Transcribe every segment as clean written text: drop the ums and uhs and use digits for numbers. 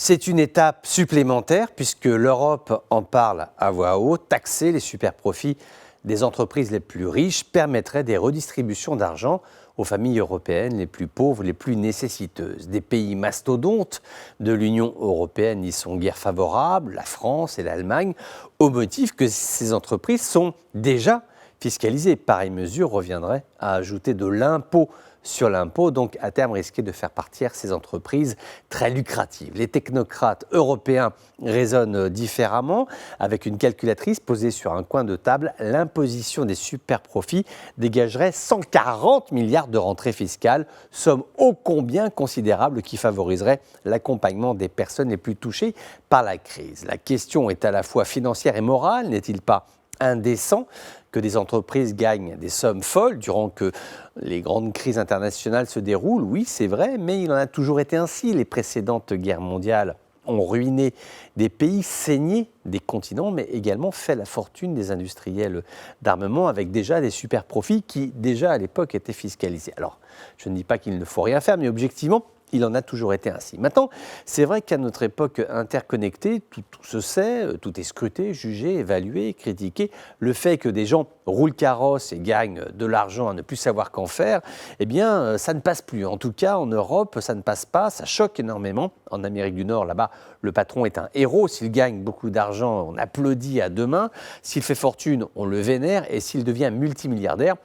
C'est une étape supplémentaire puisque l'Europe en parle à voix haute. Taxer les superprofits des entreprises les plus riches permettrait des redistributions d'argent aux familles européennes les plus pauvres, les plus nécessiteuses. Des pays mastodontes de l'Union européenne y sont guère favorables, la France et l'Allemagne, au motif que ces entreprises sont déjà fiscalisées. Pareille mesure reviendrait à ajouter de l'impôt sur l'impôt, donc à terme risquer de faire partir ces entreprises très lucratives. Les technocrates européens raisonnent différemment. Avec une calculatrice posée sur un coin de table, l'imposition des superprofits dégagerait 140 milliards de rentrées fiscales, somme ô combien considérable qui favoriserait l'accompagnement des personnes les plus touchées par la crise. La question est à la fois financière et morale, n'est-il pas indécent que des entreprises gagnent des sommes folles durant que les grandes crises internationales se déroulent? Oui, c'est vrai, mais il en a toujours été ainsi. Les précédentes guerres mondiales ont ruiné des pays, saigné des continents, mais également fait la fortune des industriels d'armement avec déjà des super profits qui, déjà à l'époque, étaient fiscalisés. Alors, je ne dis pas qu'il ne faut rien faire, mais objectivement, il en a toujours été ainsi. Maintenant, c'est vrai qu'à notre époque interconnectée, tout se sait, tout est scruté, jugé, évalué, critiqué. Le fait que des gens roulent carrosse et gagnent de l'argent à ne plus savoir qu'en faire, eh bien, ça ne passe plus. En tout cas, en Europe, ça ne passe pas, ça choque énormément. En Amérique du Nord, là-bas, le patron est un héros. S'il gagne beaucoup d'argent, on applaudit à deux mains. S'il fait fortune, on le vénère. Et s'il devient multimilliardaire,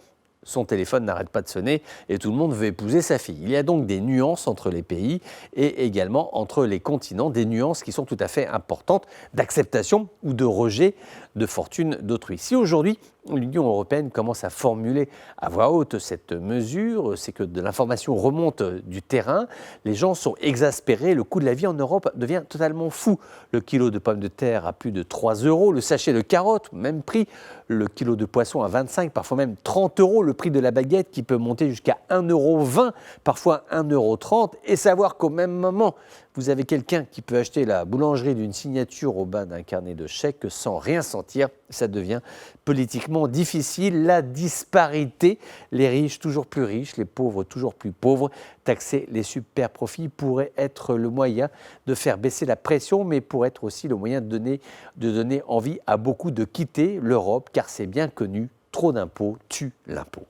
son téléphone n'arrête pas de sonner et tout le monde veut épouser sa fille. Il y a donc des nuances entre les pays et également entre les continents, des nuances qui sont tout à fait importantes d'acceptation ou de rejet de fortune d'autrui. Si aujourd'hui, l'Union européenne commence à formuler à voix haute cette mesure, c'est que de l'information remonte du terrain, les gens sont exaspérés, le coût de la vie en Europe devient totalement fou. Le kilo de pommes de terre à plus de 3 €, le sachet de carottes, même prix, le kilo de poisson à 25, parfois même 30 €, le prix de la baguette qui peut monter jusqu'à 1,20 €, parfois 1,30 €, et savoir qu'au même moment, vous avez quelqu'un qui peut acheter la boulangerie d'une signature au bas d'un carnet de chèques sans rien sentir, ça devient politiquement difficile. La disparité, les riches toujours plus riches, les pauvres toujours plus pauvres. Taxer les super profits pourrait être le moyen de faire baisser la pression, mais pourrait être aussi le moyen de donner envie à beaucoup de quitter l'Europe, car c'est bien connu, trop d'impôts tue l'impôt.